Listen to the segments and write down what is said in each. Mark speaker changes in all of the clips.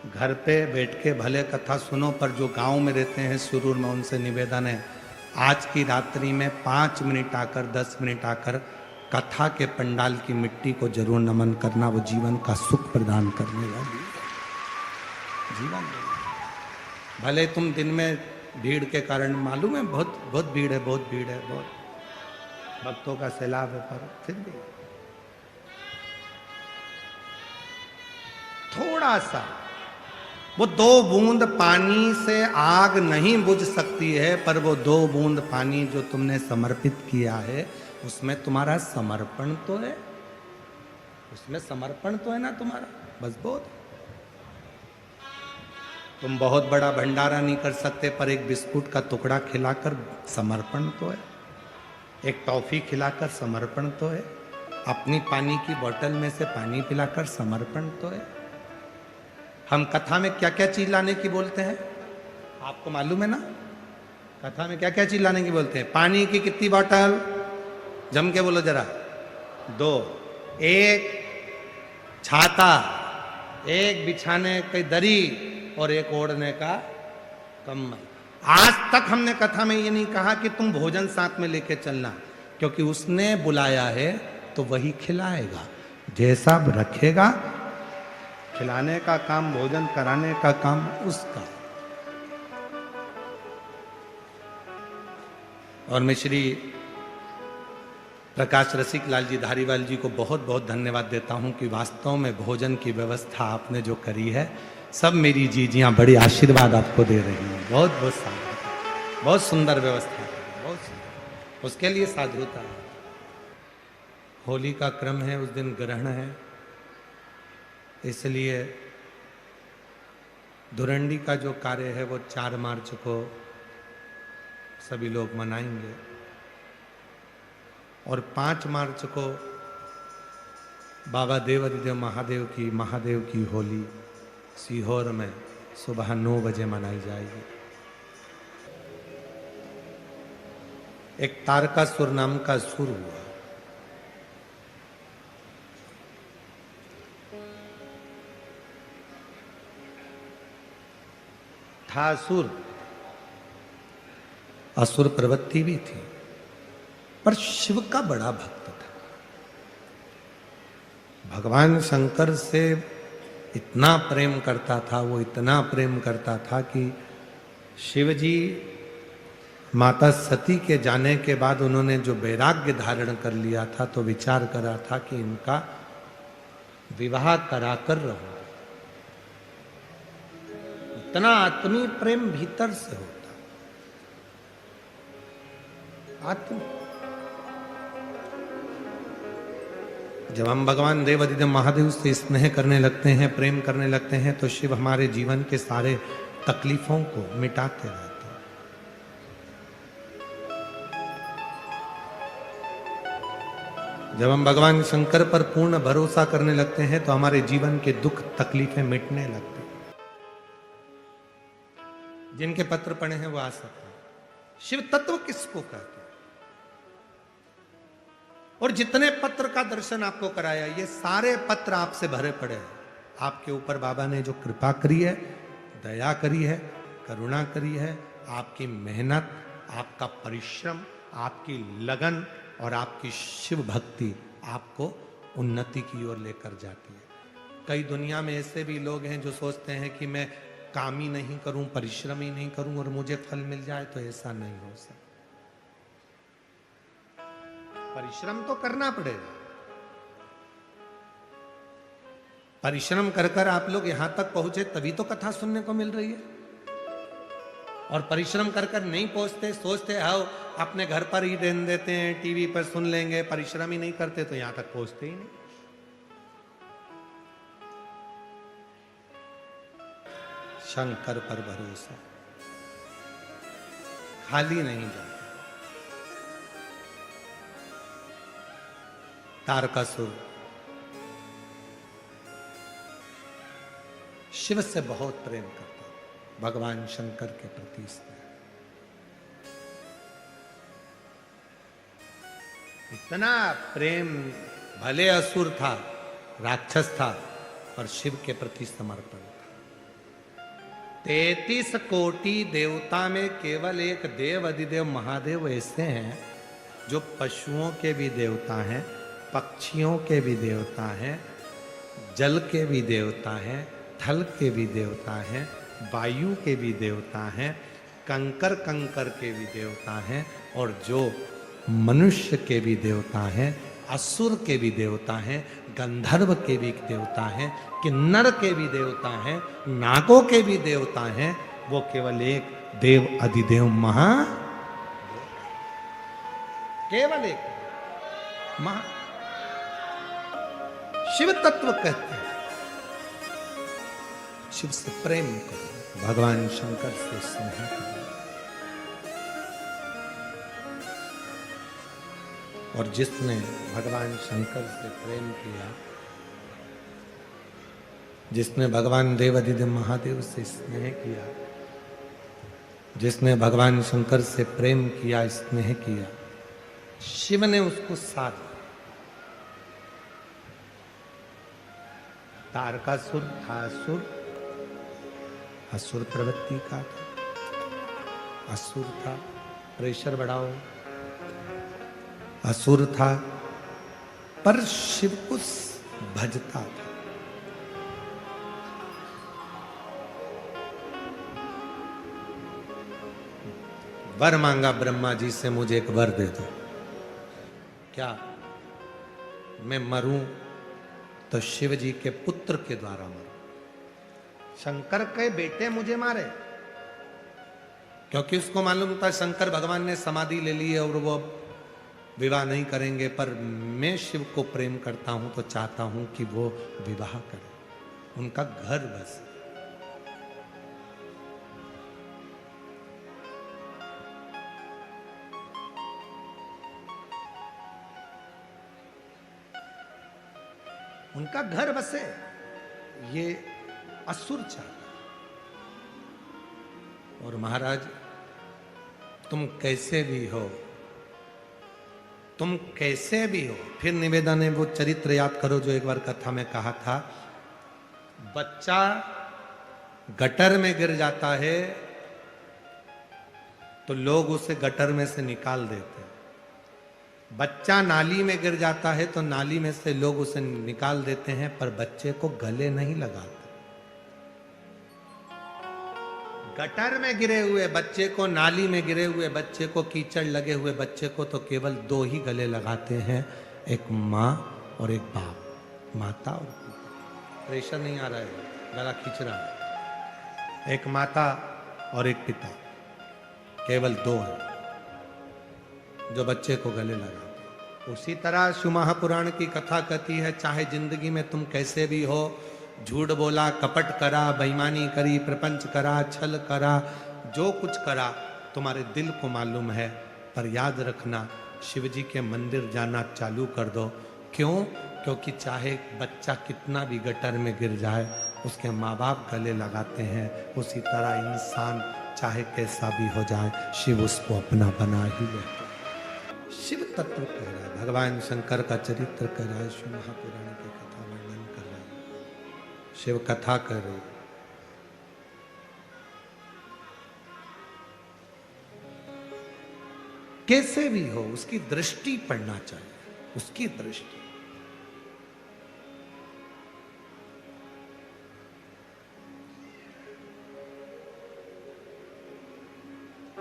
Speaker 1: घर पे बैठ के भले कथा सुनो, पर जो गांव में रहते हैं सुरूर में, उनसे निवेदन है आज की रात्रि में 5 मिनट आकर 10 मिनट आकर कथा के पंडाल की मिट्टी को जरूर नमन करना। वो जीवन का सुख प्रदान करने वाली जीवन देगी। भले तुम दिन में भीड़ के कारण, मालूम है बहुत बहुत भीड़ है, बहुत भीड़ है, बहुत भक्तों का सैलाब है, पर फिर भी थोड़ा सा, वो 2 बूंद पानी से आग नहीं बुझ सकती है, पर वो 2 बूंद पानी जो तुमने समर्पित किया है उसमें तुम्हारा समर्पण तो है, उसमें समर्पण तो है ना तुम्हारा, बस बहुत। तुम बहुत बड़ा भंडारा नहीं कर सकते, पर एक बिस्कुट का टुकड़ा खिलाकर समर्पण तो है, एक टॉफी खिलाकर समर्पण तो है, अपनी पानी की बोतल में से पानी पिलाकर समर्पण तो है। हम कथा में क्या क्या चीज लाने की बोलते हैं, आपको मालूम है ना? कथा में क्या क्या चीज लाने की बोलते हैं? पानी की कितनी बोतल? जम के बोलो जरा। 2, एक छाता, एक बिछाने की दरी और एक ओढ़ने का कम्बल। आज तक हमने कथा में ये नहीं कहा कि तुम भोजन साथ में लेके चलना, क्योंकि उसने बुलाया है तो वही खिलाएगा, जैसा रखेगा। खिलाने का काम, भोजन कराने का काम उसका। और मैं श्री प्रकाश रसिक लाल जी धारीवाल जी को बहुत बहुत धन्यवाद देता हूं कि वास्तव में भोजन की व्यवस्था आपने जो करी है, सब मेरी जीजियां बड़ी आशीर्वाद आपको दे रही हैं। बहुत बहुत साधुता, बहुत सुंदर व्यवस्था है, बहुत सुंदर। उसके लिए साधुता है। होली का क्रम है, उस दिन ग्रहण है, इसलिए धुरंडी का जो कार्य है वो 4 मार्च को सभी लोग मनाएंगे, और 5 मार्च को बाबा देवाधिदेव महादेव की होली सीहोर में सुबह 9 बजे मनाई जाएगी। एक तारकासुर नाम का सुर हुआ, था असुर, असुर प्रवृत्ति भी थी, पर शिव का बड़ा भक्त था। भगवान शंकर से इतना प्रेम करता था, वो इतना प्रेम करता था कि शिव जी माता सती के जाने के बाद उन्होंने जो वैराग्य धारण कर लिया था, तो विचार करा था कि इनका विवाह कराकर रहूं। इतना आत्मीय प्रेम भीतर से होता, आत्म। जब हम भगवान देवाधिदेव महादेव से स्नेह करने लगते हैं, प्रेम करने लगते हैं, तो शिव हमारे जीवन के सारे तकलीफों को मिटाते रहते हैं। जब हम भगवान शंकर पर पूर्ण भरोसा करने लगते हैं, तो हमारे जीवन के दुख तकलीफें मिटने लगते हैं। जिनके पत्र पढ़े हैं वो आ सकते हैं। शिव तत्व किसको कहते हैं? और जितने पत्र का दर्शन आपको कराया, ये सारे पत्र आपसे भरे पड़े हैं। आपके ऊपर बाबा ने जो कृपा करी है, दया करी है, करुणा करी है, आपकी मेहनत, आपका परिश्रम, आपकी लगन और आपकी शिव भक्ति आपको उन्नति की ओर लेकर जाती है। कई दुनिया में ऐसे भी लोग हैं जो सोचते हैं कि मैं काम ही नहीं करूं, परिश्रम ही नहीं करूं और मुझे फल मिल जाए, तो ऐसा नहीं हो सकता। परिश्रम तो करना पड़ेगा। परिश्रम कर कर आप लोग यहां तक पहुंचे, तभी तो कथा सुनने को मिल रही है। और परिश्रम कर कर नहीं पहुंचते, सोचते आओ अपने घर पर ही रहने देते हैं, टीवी पर सुन लेंगे, परिश्रम ही नहीं करते, तो यहां तक पहुंचते ही नहीं। शंकर पर भरोसा, खाली नहीं जाता। तारकासुर शिव से बहुत प्रेम करता, भगवान शंकर के प्रति स्नेह, इतना प्रेम। भले असुर था, राक्षस था, पर शिव के प्रति समर्पण था। 33 कोटि देवता में केवल एक देव अधिदेव महादेव ऐसे हैं जो पशुओं के भी देवता हैं, पक्षियों के भी देवता हैं, जल के भी देवता हैं, थल के भी देवता हैं, वायु के भी देवता हैं, कंकर कंकर के भी देवता हैं, और जो मनुष्य के भी देवता हैं, असुर के भी देवता हैं, गंधर्व के भी देवता हैं, किन्नर के भी देवता हैं, नागों के भी देवता हैं, वो केवल एक देव अधिदेव महा, केवल एक महा शिव तत्व कहते हैं। शिव से प्रेम करो, भगवान शंकर से स्नेह करो। और जिसने भगवान शंकर से प्रेम किया, जिसने भगवान देव अधिदेव महादेव से स्नेह किया, जिसने भगवान शंकर से प्रेम किया, स्नेह किया, शिव ने उसको साथ। तारकासुर था असुर, असुर प्रवृत्ति का था, असुर था, प्रेशर बढ़ाओ, असुर था, पर शिव को भजता था। वर मांगा ब्रह्मा जी से, मुझे एक वर दे दो। क्या मैं मरूं तो शिव जी के पुत्र के द्वारा मरूं। शंकर के बेटे मुझे मारे, क्योंकि उसको मालूम था शंकर भगवान ने समाधि ले ली है और वो विवाह नहीं करेंगे, पर मैं शिव को प्रेम करता हूं तो चाहता हूं कि वो विवाह करें, उनका घर बस। उनका घर बसे, ये असुर चाहता। और महाराज तुम कैसे भी हो, तुम कैसे भी हो, फिर निवेदन है वो चरित्र याद करो जो एक बार कथा में कहा था। बच्चा गटर में गिर जाता है तो लोग उसे गटर में से निकाल देते हैं। बच्चा नाली में गिर जाता है तो नाली में से लोग उसे निकाल देते हैं, पर बच्चे को गले नहीं लगाते। गटर में गिरे हुए बच्चे को, नाली में गिरे हुए बच्चे को, कीचड़ लगे हुए बच्चे को तो केवल दो ही गले लगाते हैं, एक माँ और एक बाप, माता और पिता। प्रेशर नहीं आ रहा है, गला खींच रहा है। एक माता और एक पिता, केवल दो हैं जो बच्चे को गले लगाते। उसी तरह शिव महापुराण की कथा कहती है, चाहे जिंदगी में तुम कैसे भी हो, झूठ बोला, कपट करा, बेईमानी करी, प्रपंच करा, छल करा, जो कुछ करा तुम्हारे दिल को मालूम है, पर याद रखना शिव जी के मंदिर जाना चालू कर दो। क्यों? क्योंकि चाहे बच्चा कितना भी गटर में गिर जाए, उसके माँ बाप गले लगाते हैं। उसी तरह इंसान चाहे कैसा भी हो जाए, शिव उसको अपना बना ही लेता। शिव तत्व कह रहा है, भगवान शंकर का चरित्र कह रहा है, शिव महापुराण की कथा वर्णन कर रहा है, शिव कथा कर रहे। कैसे भी हो उसकी दृष्टि पड़ना चाहिए, उसकी दृष्टि।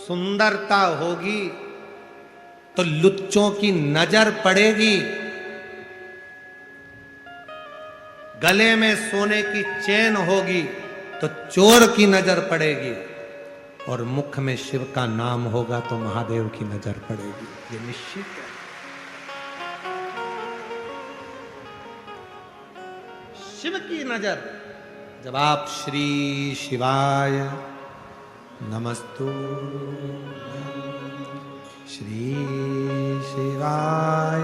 Speaker 1: सुंदरता होगी तो लुच्चों की नजर पड़ेगी, गले में सोने की चेन होगी तो चोर की नजर पड़ेगी, और मुख में शिव का नाम होगा तो महादेव की नजर पड़ेगी। ये निश्चित है। शिव की नजर, जब आप श्री शिवाय नमस्तु, श्री शिवाय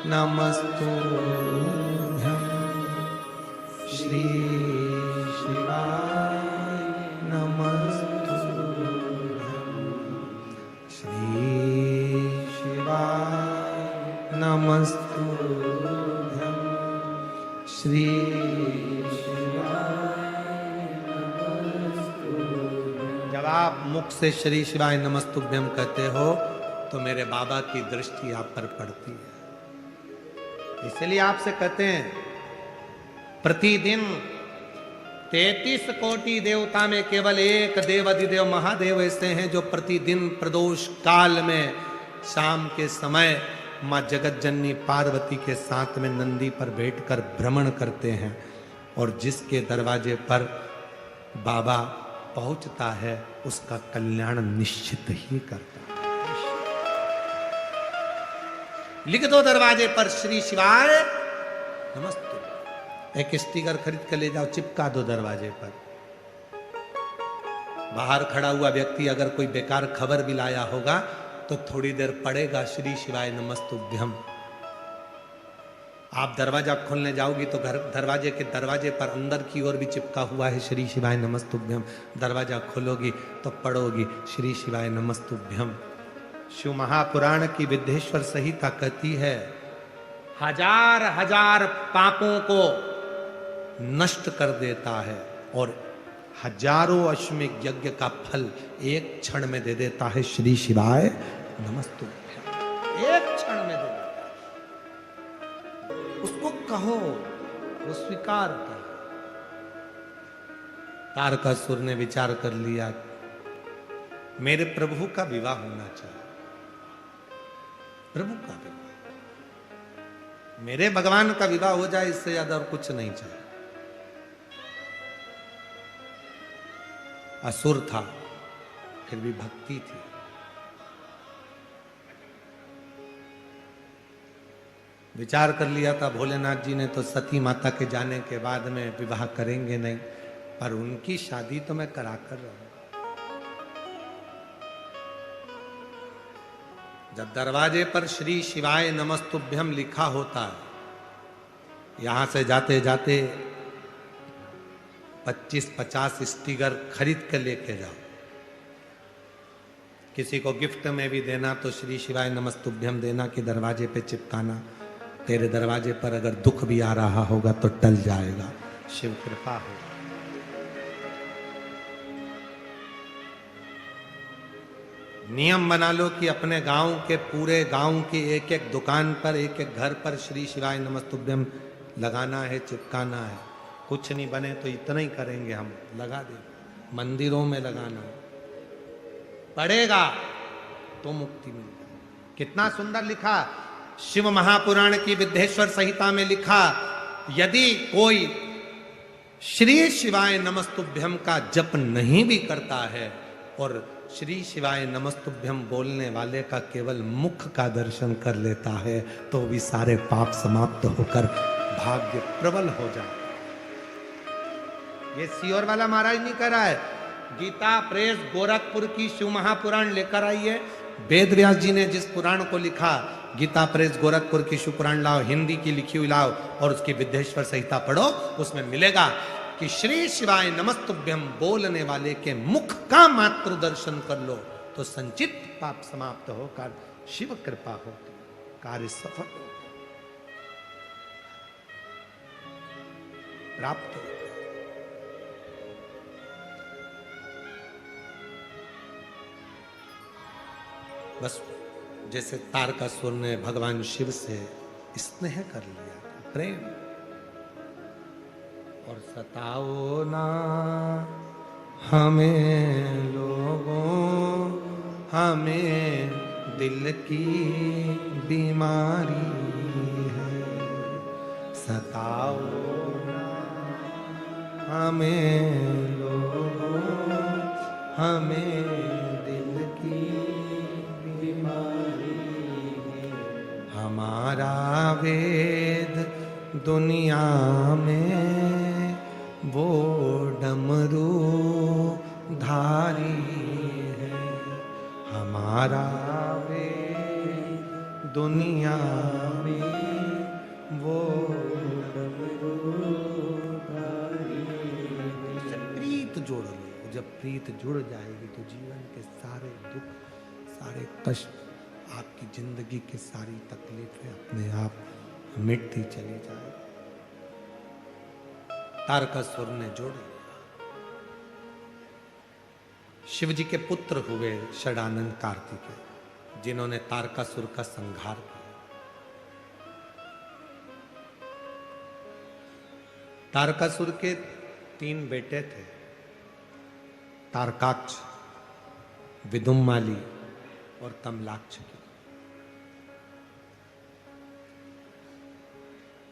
Speaker 1: नमस्तुभ्यं, श्री शिवाय नमस्तुभ्यं, श्री शिवाय नमस्तुभ्यं, श्री शिवाय नमस्तुभ्यं। आप मुख से श्री शिवाय नमस्तुभ्यम कहते हो तो मेरे बाबा की दृष्टि आप पर पड़ती है। इसलिए आपसे कहते हैं प्रतिदिन 33 कोटि देवता में केवल एक देव अधिदेव महादेव ऐसे हैं जो प्रतिदिन प्रदोष काल में शाम के समय मां जगत जननी पार्वती के साथ में नंदी पर बैठकर भ्रमण करते हैं और जिसके दरवाजे पर बाबा पहुंचता है उसका कल्याण निश्चित ही करता है। लिख दो दरवाजे पर श्री शिवाय नमस्तुभ्यम। एक स्टिकर खरीद कर ले जाओ, चिपका दो दरवाजे पर। बाहर खड़ा हुआ व्यक्ति अगर कोई बेकार खबर भी लाया होगा तो थोड़ी देर पड़ेगा श्री शिवाय नमस्तुभ्यम। आप दरवाजा खोलने जाओगी तो घर दरवाजे के दरवाजे पर अंदर की ओर भी चिपका हुआ है श्री शिवाय नमस्तुभ्यम। दरवाजा खोलोगी तो पढ़ोगी श्री शिवाय नमस्तुभ्यम। शिव महापुराण की विद्येश्वर संहिता कहती है हजार हजार पापों को नष्ट कर देता है और हजारों अश्वमेध यज्ञ का फल एक क्षण में दे देता है श्री शिवाय नमस्तुभ्यम। एक क्षण में दे देता है। उसको कहो, वो स्वीकार कर। तारकासुर ने विचार कर लिया मेरे प्रभु का विवाह होना चाहिए। प्रभु का विवाह, मेरे भगवान का विवाह हो जाए, इससे ज्यादा और कुछ नहीं चाहिए। असुर था फिर भी भक्ति थी। विचार कर लिया था भोलेनाथ जी ने तो सती माता के जाने के बाद में विवाह करेंगे नहीं, पर उनकी शादी तो मैं करा कर रहूंगा। जब दरवाजे पर श्री शिवाय नमस्तुभ्यम लिखा होता है, यहां से जाते जाते 25-50 स्टिकर खरीद कर लेके जाओ। किसी को गिफ्ट में भी देना तो श्री शिवाय नमस्तुभ्यम देना कि दरवाजे पे चिपकाना। तेरे दरवाजे पर अगर दुख भी आ रहा होगा तो टल जाएगा, शिव कृपा होगा। नियम बना लो कि अपने गांव के पूरे गांव की एक एक दुकान पर एक एक घर पर श्री शिवाय नमस्तुभ्यम लगाना है, चिपकाना है। कुछ नहीं बने तो इतना ही करेंगे हम, लगा दे। मंदिरों में लगाना पड़ेगा तो मुक्ति मिलेगी। कितना सुंदर लिखा शिव महापुराण की विद्येश्वर संहिता में लिखा, यदि कोई श्री शिवाय नमस्तुभ्यम का जप नहीं भी करता है और श्री शिवाय नमस्तुभ्यम बोलने वाले का केवल मुख का दर्शन कर लेता है तो भी सारे पाप समाप्त होकर भाग्य प्रबल हो जाए। ये सीओर वाला महाराज नहीं कर रहा है। गीता प्रेस गोरखपुर की शिव महापुराण लेकर आई है। वेद व्यास जी ने जिस पुराण को लिखा, गीता प्रेस गोरखपुर की शिव पुराण लाओ, हिंदी की लिखी हुई लाओ और उसकी विद्येश्वर संहिता पढ़ो। उसमें मिलेगा कि श्री शिवाय नमस्तुभ्यम बोलने वाले के मुख का मात्र दर्शन कर लो तो संचित पाप समाप्त होकर शिव कृपा होती, कार्य सफल हो प्राप्त हो। बस जैसे तारकासुर ने भगवान शिव से स्नेह कर लिया, प्रेम। और सताओ ना हमें लोगों, हमें दिल की बीमारी है। सताओ ना हमें लोगों, हमें दिल की बीमारी है। हमारा वेद दुनिया में वो डमरू धारी है। हमारा वेद दुनिया में वो डमरू धारी है। जब प्रीत जोड़ लो, जब प्रीत जुड़ जाएगी तो जीवन के सारे दुख, सारे कष्ट, आपकी जिंदगी की सारी तकलीफें अपने आप मिटती चली जाए। तारकासुर ने जोड़ लिया। शिव जी के पुत्र हुए षडानंद कार्तिकेय, जिन्होंने तारकासुर का संहार किया। तारकासुर के 3 बेटे थे, तारकाक्ष, विदुम्माली और कमलाक्ष की।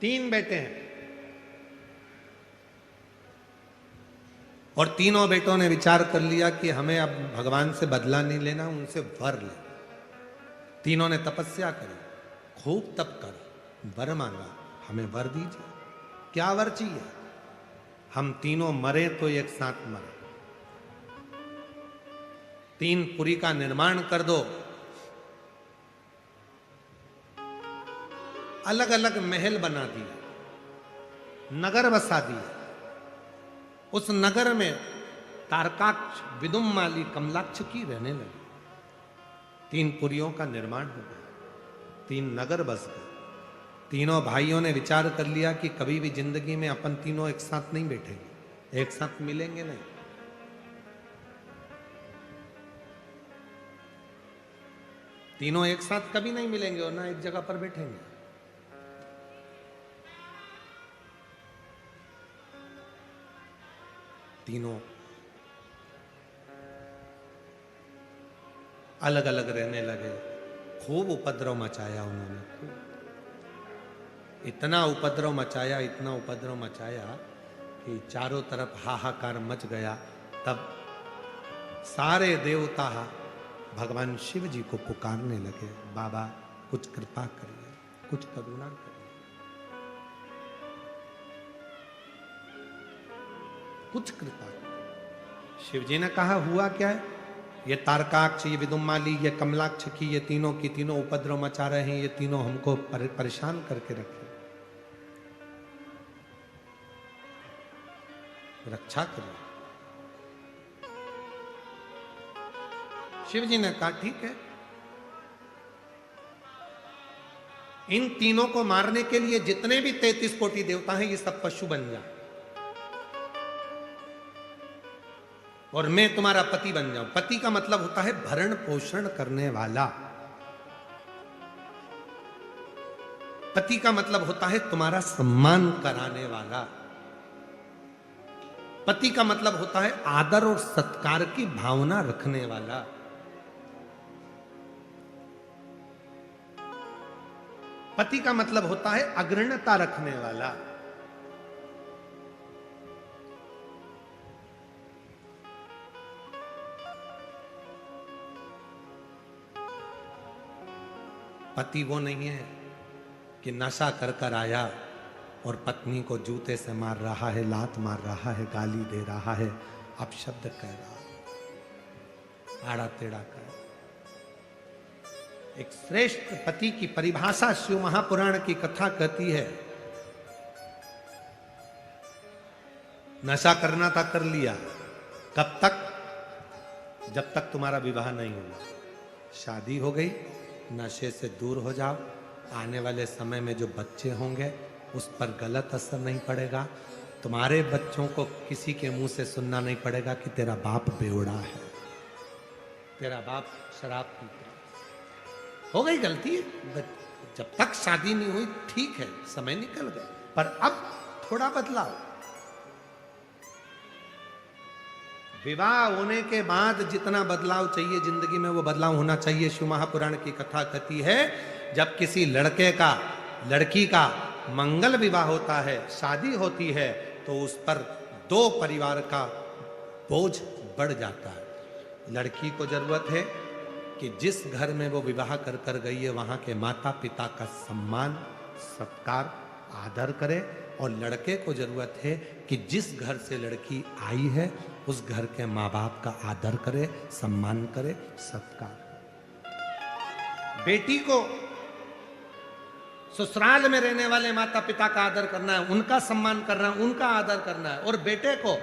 Speaker 1: 3 बेटे हैं और तीनों बेटों ने विचार कर लिया कि हमें अब भगवान से बदला नहीं लेना, उनसे वर ले। तीनों ने तपस्या करी, खूब तप कर वर मांगा, हमें वर दीजिए। क्या वर चाहिए? हम तीनों मरे तो एक साथ मरे। 3 पुरी का निर्माण कर दो, अलग अलग महल बना दिए, नगर बसा दिए। उस नगर में तारकाक्ष, विदुम्माली, कमलाक्ष की रहने लगी। 3 पुरियों का निर्माण हो गया, 3 नगर बस गए। तीनों भाइयों ने विचार कर लिया कि कभी भी जिंदगी में अपन तीनों एक साथ नहीं बैठेंगे, एक साथ मिलेंगे नहीं। तीनों एक साथ कभी नहीं मिलेंगे और ना एक जगह पर बैठेंगे। तीनों अलग अलग रहने लगे। खूब उपद्रव मचाया उन्होंने, इतना उपद्रव मचाया, इतना उपद्रव मचाया कि चारों तरफ हाहाकार मच गया। तब सारे देवता भगवान शिव जी को पुकारने लगे, बाबा कुछ कृपा करिए, कुछ करुणा करिए, कुछ कृपा करिए। शिव जी ने कहा, हुआ क्या है? ये तारकाक्ष, ये विदुम्माली, ये कमलाक्ष की, ये तीनों की तीनों उपद्रव मचा रहे हैं, ये तीनों हमको परेशान करके रखे, रक्षा करिए। शिव जी ने कहा, ठीक है, इन तीनों को मारने के लिए जितने भी 33 कोटि देवता हैं, ये सब पशु बन जाए और मैं तुम्हारा पति बन जाऊं। पति का मतलब होता है भरण पोषण करने वाला। पति का मतलब होता है तुम्हारा सम्मान कराने वाला। पति का मतलब होता है आदर और सत्कार की भावना रखने वाला। पति का मतलब होता है अग्रणता रखने वाला। पति वो नहीं है कि नशा कर कर आया और पत्नी को जूते से मार रहा है, लात मार रहा है, गाली दे रहा है, अपशब्द कह रहा है, आड़ा टेढ़ा कर। एक श्रेष्ठ पति की परिभाषा शिव महापुराण की कथा कहती है, नशा करना था कर लिया, कब तक? जब तक तुम्हारा विवाह नहीं हुआ। शादी हो गई, नशे से दूर हो जाओ, आने वाले समय में जो बच्चे होंगे उस पर गलत असर नहीं पड़ेगा। तुम्हारे बच्चों को किसी के मुंह से सुनना नहीं पड़ेगा कि तेरा बाप बेवड़ा है, तेरा बाप शराब पीता है। हो गई गलती, जब तक शादी नहीं हुई ठीक है, समय निकल गया, पर अब थोड़ा बदलाव। विवाह होने के बाद जितना बदलाव चाहिए जिंदगी में, वो बदलाव होना चाहिए। शिव महापुराण की कथा कहती है, जब किसी लड़के का, लड़की का मंगल विवाह होता है, शादी होती है, तो उस पर 2 परिवार का बोझ बढ़ जाता है। लड़की को जरूरत है कि जिस घर में वो विवाह कर कर गई है, वहां के माता पिता का सम्मान, सत्कार, आदर करे, और लड़के को जरूरत है कि जिस घर से लड़की आई है उस घर के माँ बाप का आदर करे, सम्मान करे, सत्कार। बेटी को ससुराल में रहने वाले माता पिता का आदर करना है, उनका सम्मान करना है, उनका आदर करना है, और बेटे को